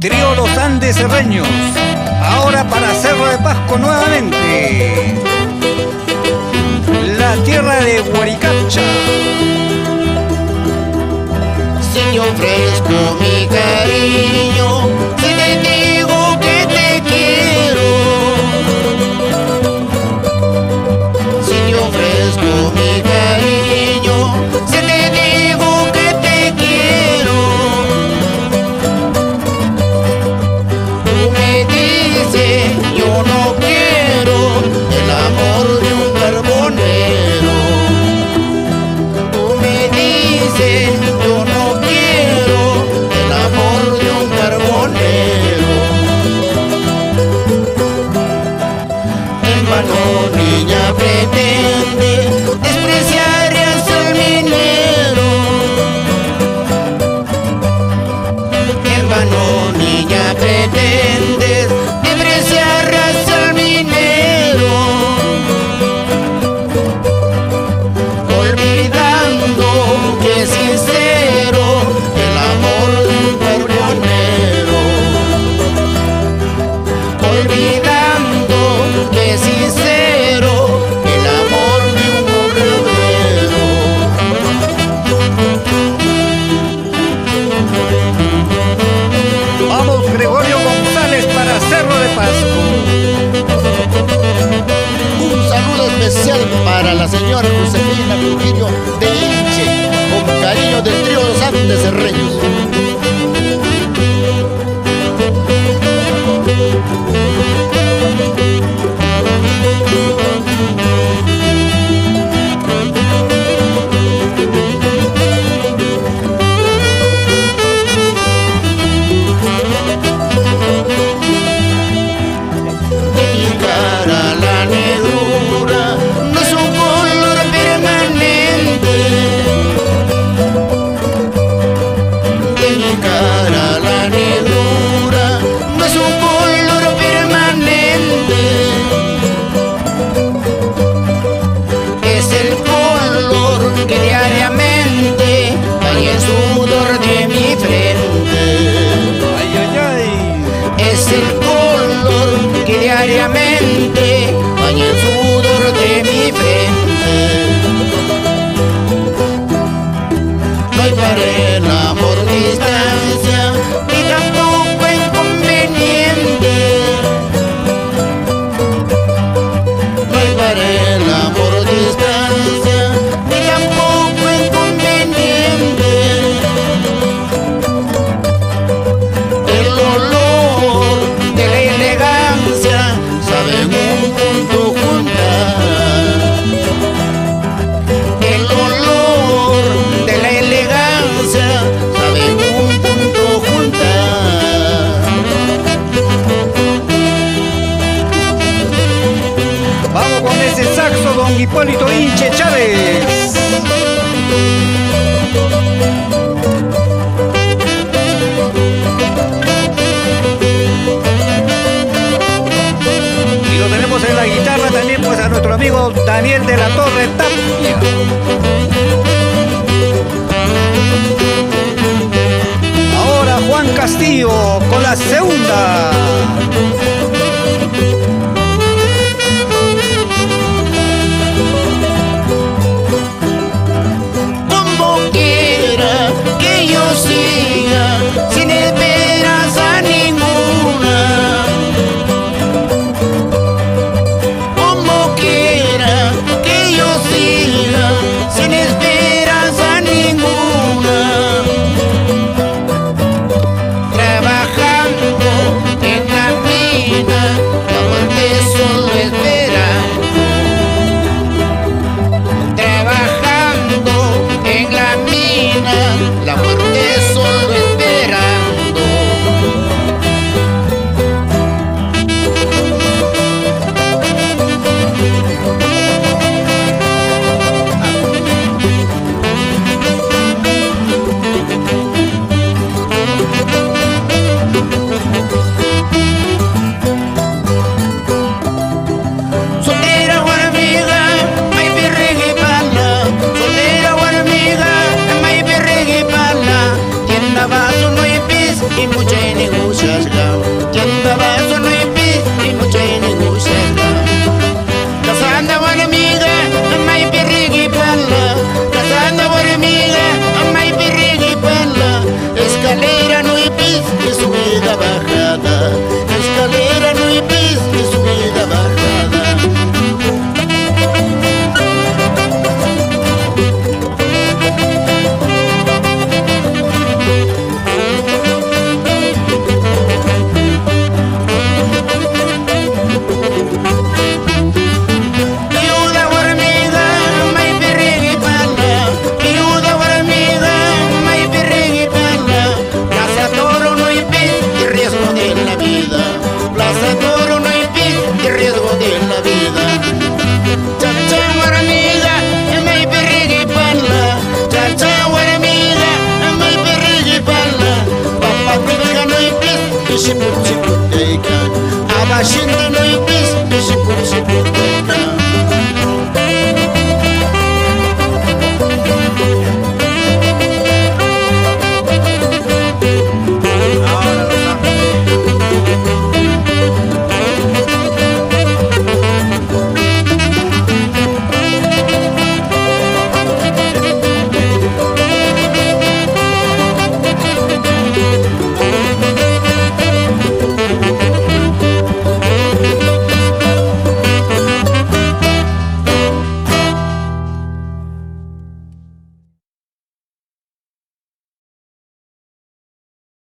Trío Los Andes Serreños. Ahora para Cerro de Pasco nuevamente. La tierra de Huaricacha. Si yo ofrezco mi cariño, si te digo que te quiero, si yo ofrezco mi cariño, si te digo que te quiero, tú me dices yo no quiero el amor de un carbonero, tú me dices yo no quiero el amor de un carbonero. En vano niña pretende despreciar al minero. En vano niña pretende despreciar al minero, olvidando que es sincero el amor de un carbonero, olvidando que es sincero el amor de un carbonero. Vamos, Gregorio González para Cerro de Pasco. Un saludo especial para la señora Josefina Trujillo de Inche, con cariño del trío Los Andes Serreños. De mi cara la negrura no es un color permanente. De mi cara la negrura no es un color permanente. Es el color que diariamente baña el sudor de mi frente. Ay, ay, ay. Es el color que diariamente baña el sudor de mi frente. No hay para el amor distancia, ni tampoco inconveniente. No hay para el amor distancia, ni tampoco inconveniente. El olor de la elegancia sabe un punto juntar. El olor de la elegancia sabe un punto juntar. Vamos con ese saxo, don Hipólito Inche Chávez. Y lo tenemos en la guitarra también pues a nuestro amigo Daniel de la Torre Tapia. Ahora Juan Castillo con la segunda. Como quiera que yo siga sin esperanza ninguna, como quiera que yo siga sin esperanza ninguna, trabajando en la vida shiput shiput eikan abashindan